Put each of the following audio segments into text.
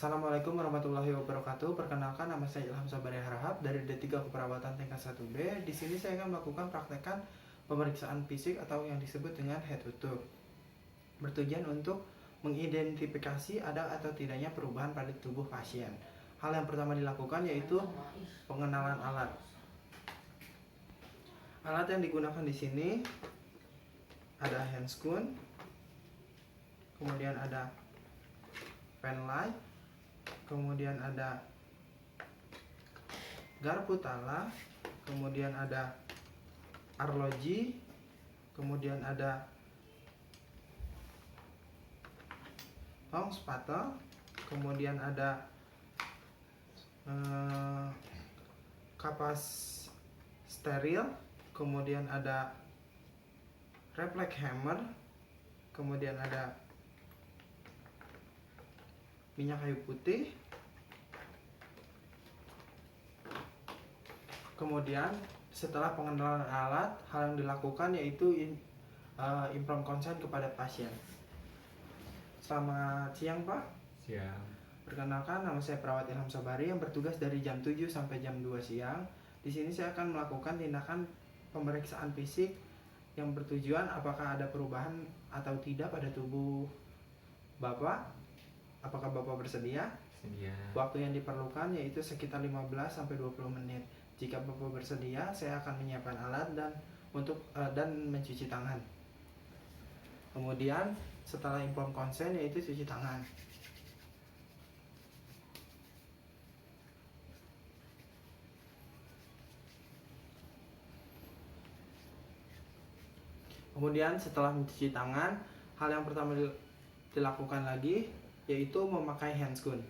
Assalamualaikum warahmatullahi wabarakatuh. Perkenalkan, nama saya Ilham Sabari Harahap dari D3 Keperawatan tingkat 1B. Di sini saya akan melakukan praktekan pemeriksaan fisik atau yang disebut dengan head to toe. Bertujuan untuk mengidentifikasi ada atau tidaknya perubahan pada tubuh pasien. Hal yang pertama dilakukan yaitu pengenalan alat. Alat yang digunakan di sini ada handscoon, kemudian ada pen light, kemudian ada garpu tala, kemudian ada arloji, kemudian ada tong spatel, kemudian ada kapas steril, kemudian ada reflex hammer, kemudian ada minyak kayu putih. Kemudian setelah pengenalan alat, hal yang dilakukan yaitu inform konsen kepada pasien. Selamat siang Pak. Siang. Perkenalkan, nama saya Perawat Ilham Sabari yang bertugas dari jam 7 sampai jam 2 siang. Di sini saya akan melakukan tindakan pemeriksaan fisik yang bertujuan apakah ada perubahan atau tidak pada tubuh Bapak. Apakah Bapak bersedia? Sedia. Waktu yang diperlukan yaitu sekitar 15 sampai 20 menit. Jika Bapak bersedia, saya akan menyiapkan alat dan mencuci tangan. Kemudian setelah inform konsen yaitu cuci tangan. Kemudian setelah mencuci tangan, hal yang pertama dilakukan lagi yaitu memakai handscoon.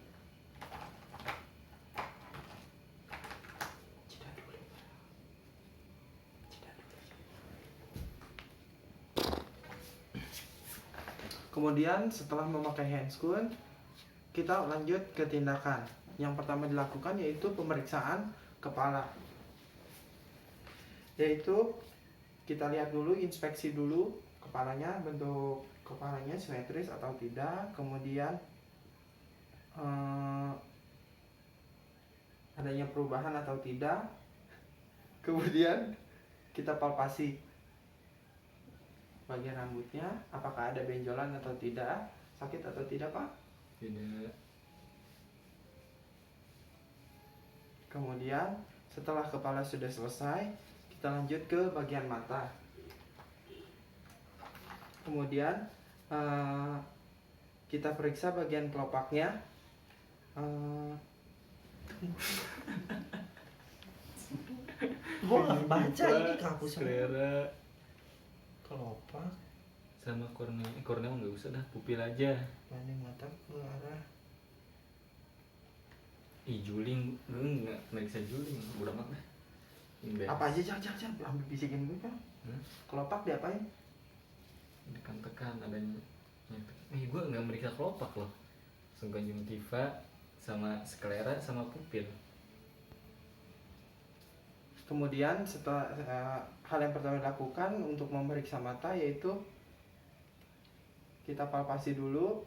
Kemudian setelah memakai handscoon, kita lanjut ke tindakan. Yang pertama dilakukan yaitu pemeriksaan kepala. Yaitu kita lihat dulu, inspeksi dulu kepalanya, bentuk kepalanya simetris atau tidak. Kemudian adanya perubahan atau tidak. Kemudian kita palpasi bagian rambutnya, apakah ada benjolan atau tidak, sakit atau tidak Pak? Tidak. Kemudian setelah kepala sudah selesai, kita lanjut ke bagian mata. Kemudian kita periksa bagian kelopaknya. Gua nggak baca ini kampus Selera kelopak. sama kornea. Kornea nggak usah dah, pupil aja. Banding mata ke arah Juling, lu nggak meriksa juling, udah mak dah. Ini apa aja, jangan ambil bisikin dulu kan. Kelopak diapain? Tekan-tekan adanya. Gue nggak meriksa kelopak loh. Konjungtiva sama sklera sama pupil. Kemudian setelah hal yang pertama dilakukan untuk memeriksa mata yaitu kita palpasi dulu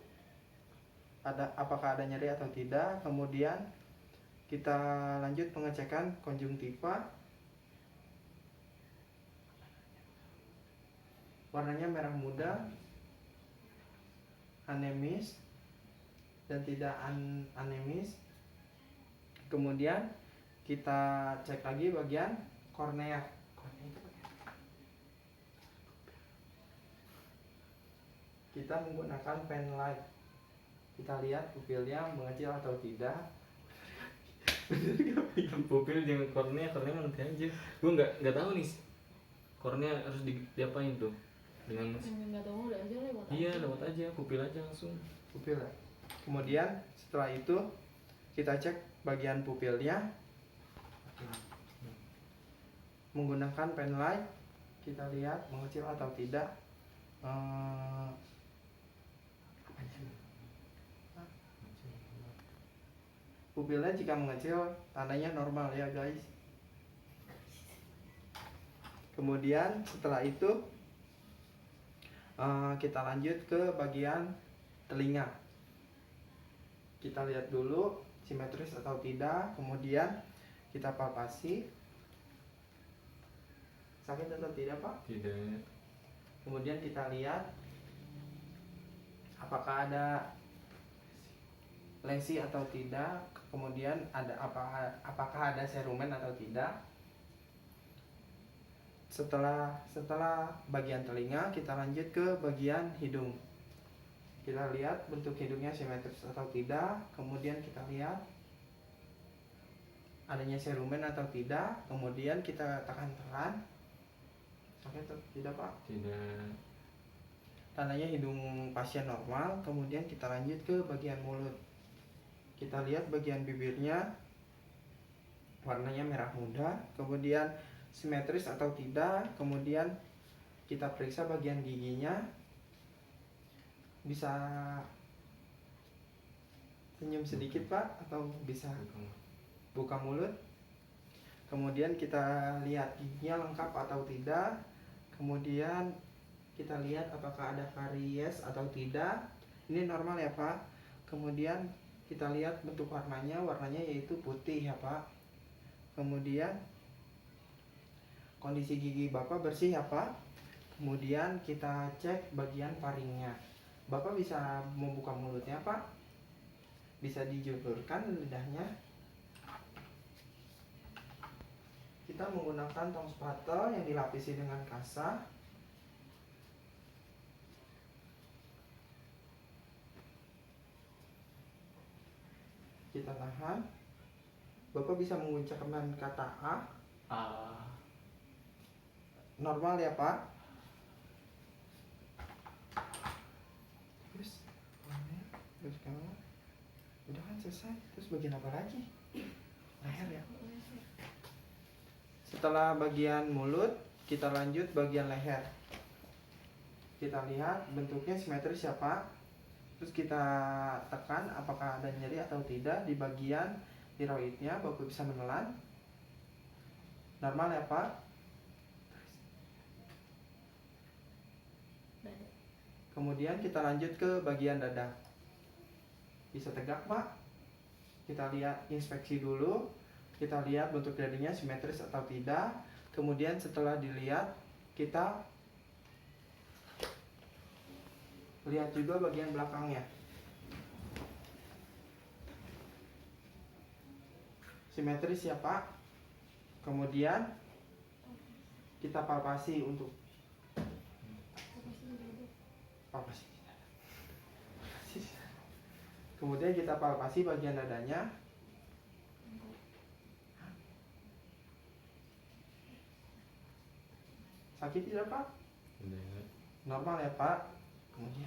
apakah ada nyeri atau tidak. Kemudian kita lanjut pengecekan konjungtiva. Warnanya merah muda, anemis dan tidak anemis. Kemudian kita cek lagi bagian kornea. Kita menggunakan pen light. Kita lihat pupilnya mengecil atau tidak. Pupil jangan kornea nanti aja. Gue nggak tahu nih. Kornea harus diapain tuh? Dengan nggak tahu udah aja lewat iya aja. lewat aja, pupil aja langsung. Pupil. Kemudian setelah itu kita cek bagian pupilnya menggunakan pen light. Kita lihat mengecil atau tidak. Pupilnya jika mengecil tandanya normal ya guys. Kemudian setelah itu kita lanjut ke bagian telinga. Kita lihat dulu simetris atau tidak, kemudian kita palpasi. Sakit atau tidak, Pak? Tidak. Kemudian kita lihat apakah ada lesi atau tidak, kemudian apakah ada serumen atau tidak. Setelah bagian telinga, kita lanjut ke bagian hidung. Kita lihat bentuk hidungnya simetris atau tidak, kemudian kita lihat adanya serumen atau tidak, kemudian kita tekan-tekan. Sakit atau tidak, Pak? Tidak. Tandanya hidung pasien normal. Kemudian kita lanjut ke bagian mulut. Kita lihat bagian bibirnya warnanya merah muda, kemudian simetris atau tidak. Kemudian kita periksa bagian giginya. Bisa senyum sedikit, Pak, atau bisa buka mulut. Kemudian kita lihat giginya lengkap atau tidak. Kemudian kita lihat apakah ada karies atau tidak. Ini normal ya, Pak. Kemudian kita lihat bentuk warnanya yaitu putih ya, Pak. Kemudian kondisi gigi Bapak bersih ya, Pak. Kemudian kita cek bagian faringnya. Bapak bisa membuka mulutnya, Pak. Bisa dijulurkan lidahnya. Kita menggunakan tong spatel yang dilapisi dengan kasa. Kita tahan. Bapak bisa mengucapkan kata A. Normal ya, Pak. Terus kamu udah kan selesai. Terus bagian apa lagi? Leher ya. Setelah bagian mulut, kita lanjut bagian leher. Kita lihat bentuknya simetris ya, Pak. Terus kita tekan apakah ada nyeri atau tidak di bagian tiroidnya. Bapak bisa menelan. Normal ya, Pak. Kemudian kita lanjut ke bagian dada. Bisa tegak, Pak. Kita lihat inspeksi dulu. Kita lihat bentuk dadanya simetris atau tidak. Kemudian setelah dilihat, kita lihat juga bagian belakangnya. Simetris ya, Pak. Kemudian kita palpasi untuk palpasi. Kemudian kita palpasi bagian dadanya. Sakit tidak, Pak? Tidak. Normal ya, Pak. Kemudian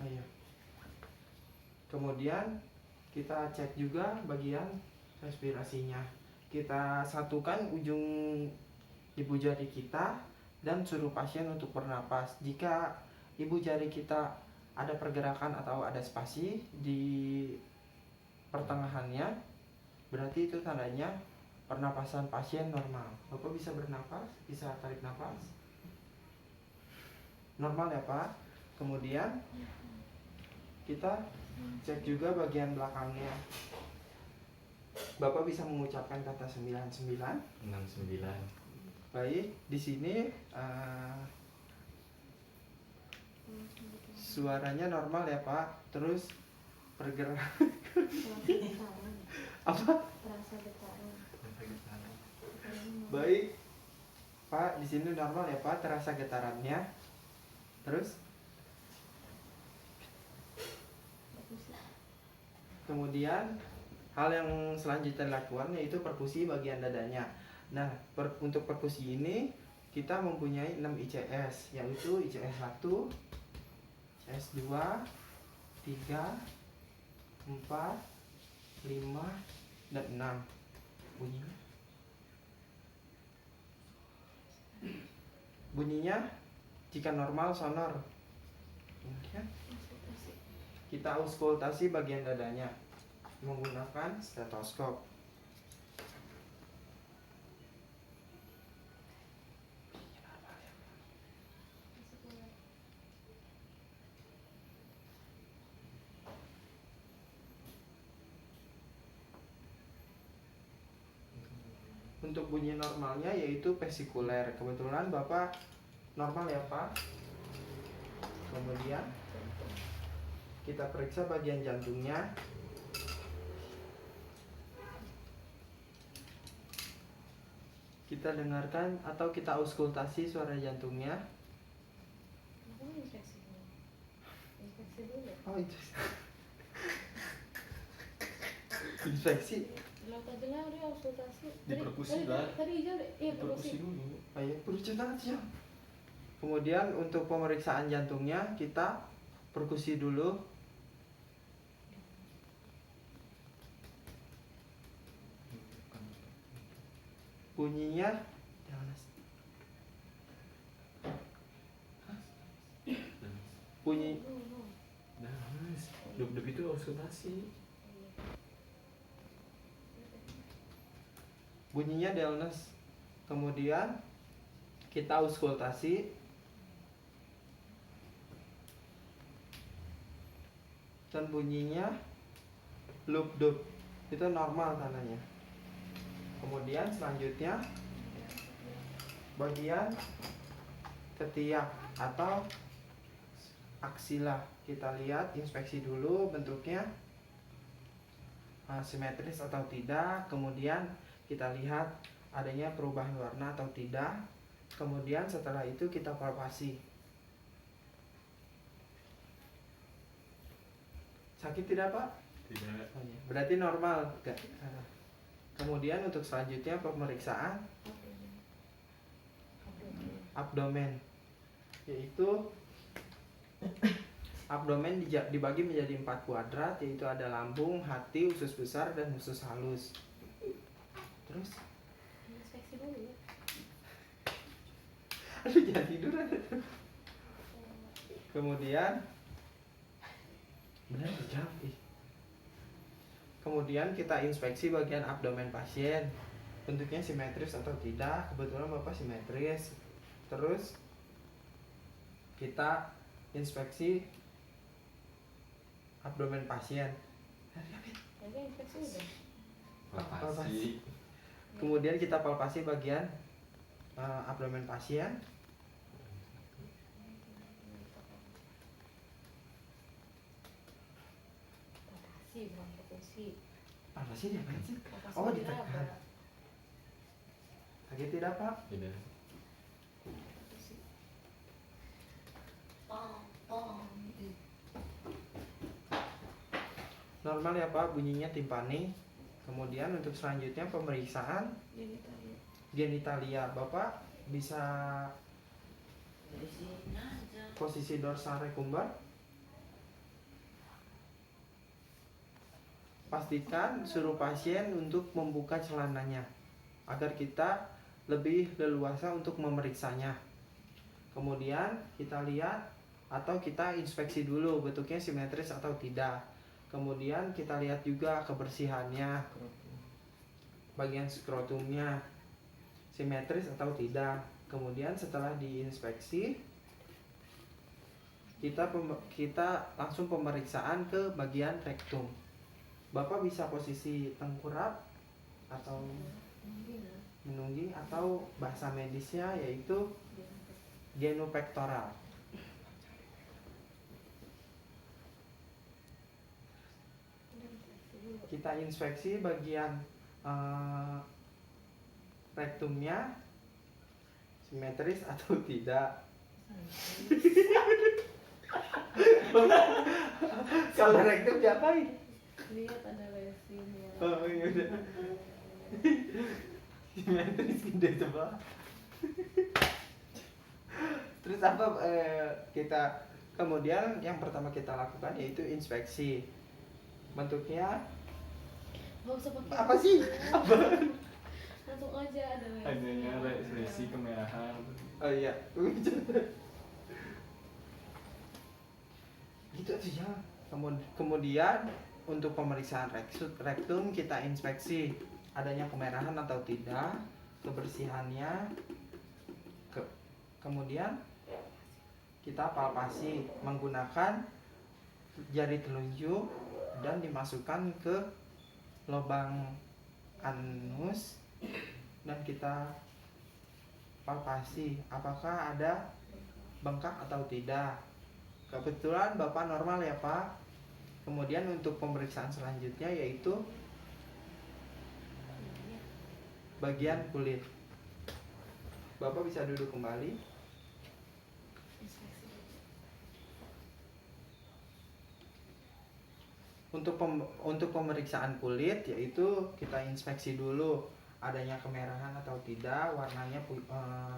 iya. Kemudian kita cek juga bagian respirasinya. Kita satukan ujung ibu jari kita dan suruh pasien untuk bernapas. Jika ibu jari kita ada pergerakan atau ada spasi di pertengahannya, berarti itu tandanya pernapasan pasien normal. Bapak bisa bernapas, bisa tarik napas. Normal ya, Pak. Kemudian kita cek juga bagian belakangnya. Bapak bisa mengucapkan kata 99. 69. Baik, di sini suaranya normal ya, Pak. Terus pergerakan apa? Baik, Pak, di sini normal ya, Pak. Terasa getarannya. Terus kemudian hal yang selanjutnya dilakukan yaitu perkusi bagian dadanya. Nah, untuk perkusi ini kita mempunyai 6 ICS, yaitu ICS 1, ICS 2, 3, 4, 5, dan 6. Bunyinya jika normal sonor. Kemudian kita auskultasi bagian dadanya menggunakan stetoskop. Untuk bunyi normalnya yaitu vesikuler. Kebetulan Bapak normal ya Pak. Kemudian kita periksa bagian jantungnya. Kita dengarkan atau kita auskultasi suara jantungnya. Infeksi dulu. Oh itu infeksi. Lo tadi lah dia konsultasi. Diperkusi lah. Tadi hijau deh. Iya Perkusi perkusi. dulu. Oh iya, perlu aja. Kemudian untuk pemeriksaan jantungnya kita perkusi dulu. Bunyinya bunyi Nah, Mas. Duk itu konsultasi. bunyinya Delnes. Kemudian kita auskultasi. Dan bunyinya loop dub. Itu normal tandanya. Kemudian selanjutnya bagian ketiak atau aksila. Kita lihat, inspeksi dulu bentuknya simetris atau tidak. Kemudian kita lihat adanya perubahan warna atau tidak. Kemudian setelah itu kita palpasi. Sakit tidak Pak? Tidak. Oh, iya. Berarti normal. Kemudian untuk selanjutnya pemeriksaan abdomen, yaitu abdomen dibagi menjadi 4 kuadrat, yaitu ada lambung, hati, usus besar, dan usus halus. Terus, Inspeksi dulu ya. aduh jangan tidur. Kemudian, benar dijawab. Kemudian kita inspeksi bagian abdomen pasien, bentuknya simetris atau tidak. Kebetulan Bapak simetris. Terus kita inspeksi abdomen pasien. Tadi inspeksi udah. Palpasi. Kemudian kita palpasi bagian abdomen pasien. Palpasi bukan perkusi. Palpasi diapain sih? Palpasi Oh, diraba. ditekan. Sakit tidak Pak? Tidak. Perkusi. Normal ya Pak, bunyinya timpani. Kemudian untuk selanjutnya pemeriksaan Jadi tadi. genitalia. Bapak bisa posisi dorsal recumber. Pastikan suruh pasien untuk membuka celananya agar kita lebih leluasa untuk memeriksanya. Kemudian kita lihat atau kita inspeksi dulu bentuknya simetris atau tidak. Kemudian kita lihat juga kebersihannya, bagian skrotumnya simetris atau tidak. Kemudian setelah diinspeksi kita langsung pemeriksaan ke bagian rektum. Bapak bisa posisi tengkurap atau menungging atau bahasa medisnya yaitu genupectoral. Kita inspeksi bagian rektumnya simetris atau tidak. Kalau rektum diapain? Lihat ada lesinnya. Oh iya udah. Simetris gede coba. Terus apa kita kemudian yang pertama kita lakukan yaitu inspeksi. Bentuknya Gak usah pakai. apa sih? Apa? Langsung aja ada lesinnya. Adanya lesi kemerahan. Oh iya. Gitu aja. Kemudian untuk pemeriksaan rektum kita inspeksi adanya kemerahan atau tidak, kebersihannya. Kemudian kita palpasi menggunakan jari telunjuk dan dimasukkan ke lubang anus dan kita palpasi apakah ada bengkak atau tidak. Kebetulan Bapak normal ya Pak. Kemudian untuk pemeriksaan selanjutnya yaitu bagian kulit. Bapak bisa duduk kembali. Untuk pemeriksaan kulit yaitu kita inspeksi dulu adanya kemerahan atau tidak, warnanya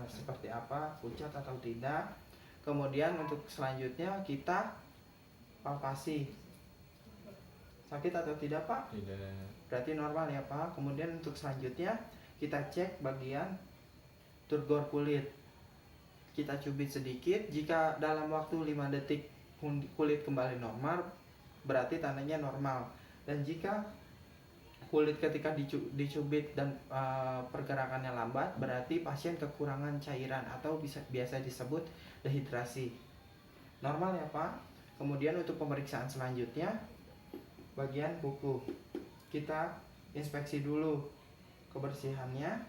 seperti apa, pucat atau tidak. Kemudian untuk selanjutnya kita palpasi. Sakit atau tidak Pak? Tidak. Berarti normal ya Pak. Kemudian untuk selanjutnya kita cek bagian turgor kulit. Kita cubit sedikit. Jika dalam waktu 5 detik kulit kembali normal, berarti tandanya normal. Dan jika kulit ketika dicubit dan pergerakannya lambat, berarti pasien kekurangan cairan atau biasa disebut dehidrasi. Normal ya Pak. Kemudian untuk pemeriksaan selanjutnya bagian kuku. Kita inspeksi dulu kebersihannya.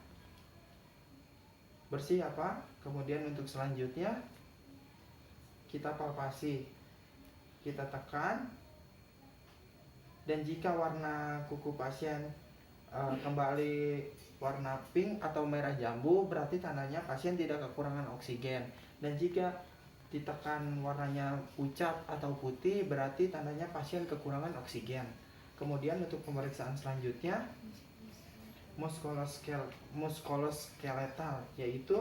Bersih apa? Kemudian untuk selanjutnya kita palpasi. Kita tekan. Dan jika warna kuku pasien kembali warna pink atau merah jambu, berarti tandanya pasien tidak kekurangan oksigen. Dan jika ditekan warnanya pucat atau putih, berarti tandanya pasien kekurangan oksigen. Kemudian untuk pemeriksaan selanjutnya muskuloskeletal, yaitu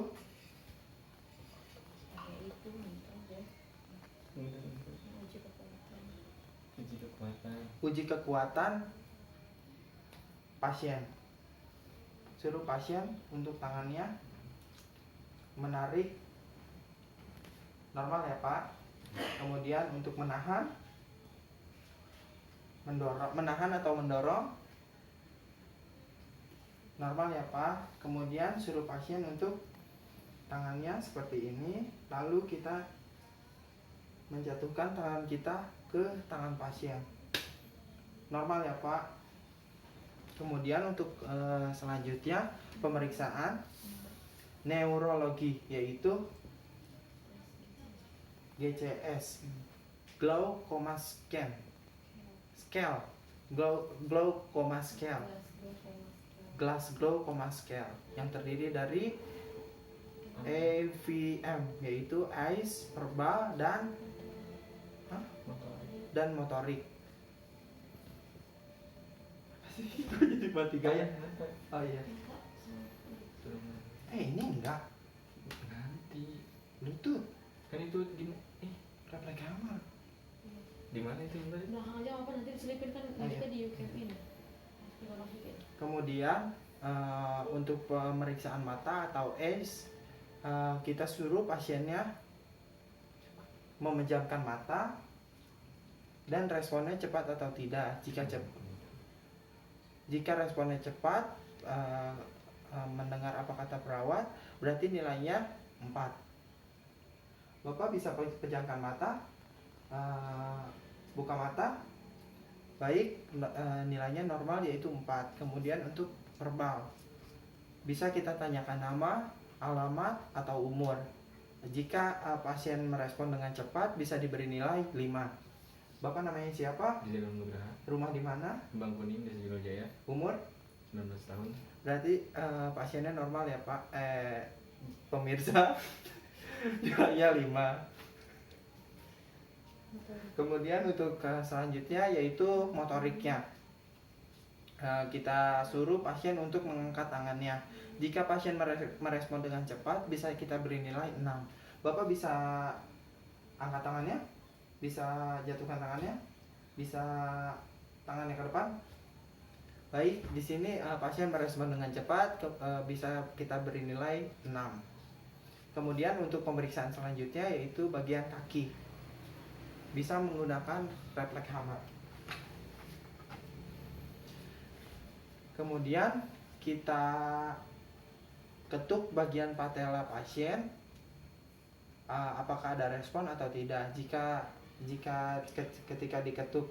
uji kekuatan pasien. Suruh pasien untuk tangannya menarik normal ya Pak. Kemudian untuk menahan atau mendorong normal ya Pak. Kemudian suruh pasien untuk tangannya seperti ini, lalu kita menjatuhkan tangan kita ke tangan pasien. Normal ya Pak. Kemudian untuk selanjutnya pemeriksaan neurologi, yaitu GCS, glaucoma scan, glaucoma scale, Glasgow Coma Scale, yang terdiri dari AVM, yaitu eyes, verbal dan motorik. Kok jadi mati gaya? Oh iya. Ini enggak. Nanti Bluetooth. kan itu di Refleks kamar. di mana itu yang tadi? Belakang aja apa nanti diselipin kan Oh, kita iya. di UKM dimasukin. Kemudian untuk pemeriksaan mata atau eyes, kita suruh pasiennya memejamkan mata dan responnya cepat atau tidak. Jika responnya cepat, mendengar apa kata perawat, berarti nilainya 4. Bapak bisa pejamkan mata, buka mata, baik, nilainya normal yaitu 4. Kemudian untuk verbal, bisa kita tanyakan nama, alamat, atau umur. Jika pasien merespon dengan cepat, bisa diberi nilai 5. Bapak namanya siapa? Di Jalan Nugraha, Rumah di mana? Kembang Kuning, Desa Jaya, Umur? 19 tahun. Berarti pasiennya normal ya Pak? Pemirsa nilainya 5. Kemudian untuk selanjutnya yaitu motoriknya. Kita suruh pasien untuk mengangkat tangannya. Jika pasien merespon dengan cepat, bisa kita beri nilai 6. Bapak bisa angkat tangannya? Bisa jatuhkan tangannya? Bisa tangannya ke depan? Baik, di sini pasien merespon dengan cepat, bisa kita beri nilai 6. Kemudian untuk pemeriksaan selanjutnya yaitu bagian kaki. Bisa menggunakan refleks hammer. Kemudian kita ketuk bagian patella pasien, apakah ada respon atau tidak. Jika ketika diketuk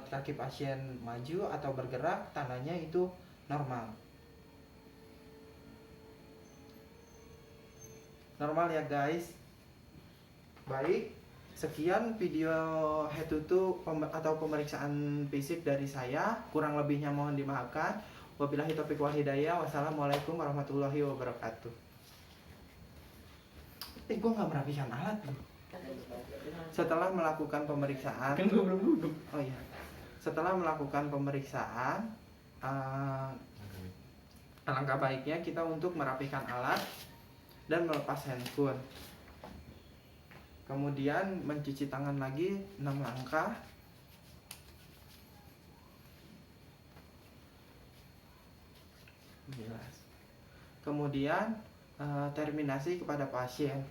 kaki pasien maju atau bergerak, tandanya itu normal. normal ya guys. Baik, sekian video head to toe atau pemeriksaan fisik dari saya. Kurang lebihnya mohon dimaafkan. Wabillahi taufiq wal hidayah. Wassalamualaikum warahmatullahi wabarakatuh. Gue nggak merapikan alat bro. Setelah melakukan pemeriksaan, Kan gue belum duduk. oh iya, setelah melakukan pemeriksaan, alangkah baiknya kita untuk merapikan alat dan melepas handphone. Kemudian mencuci tangan lagi 6 langkah. Jelas. Kemudian terminasi kepada pasien.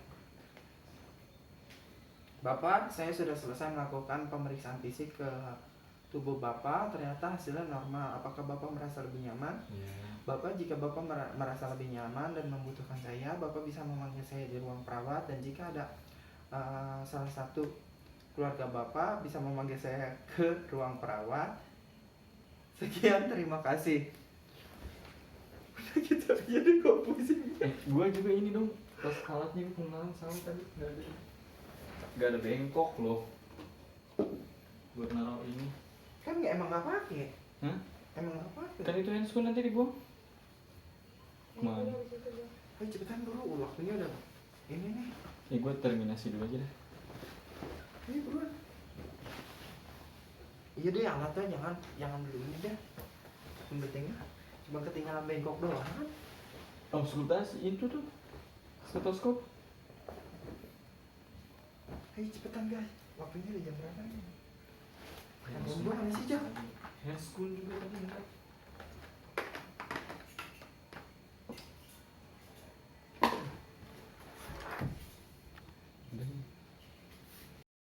Bapak, saya sudah selesai melakukan pemeriksaan fisik ke tubuh Bapak. Ternyata hasilnya normal. Apakah Bapak merasa lebih nyaman? Bapak, jika Bapak merasa lebih nyaman dan membutuhkan saya, Bapak bisa memanggil saya di ruang perawat. Dan jika ada salah satu keluarga Bapak, bisa memanggil saya ke ruang perawat. Sekian, terima kasih. Udah gitu aja deh, kok pusing. Gue juga ini dong, pas alatnya gue pengenalan sama tadi nggak ada bengkok loh buat naruh ini. Kan emang nggak pakai. Hah? Emang nggak pakai. Kan itu handscoon nanti dibuang. Mana? Ayo cepetan buru, waktunya udah ini nih. Ya gue terminasi dulu aja deh. Ini buruan. Iya deh, alatnya jangan dulu deh. Yang pentingnya cuma ketinggalan bengkok doang kan. Konsultasi itu tuh stetoskop. Ayo cepetan guys, waktunya udah jam berapa nih? Yang mana sih Jam? Handscoon juga tadi enggak.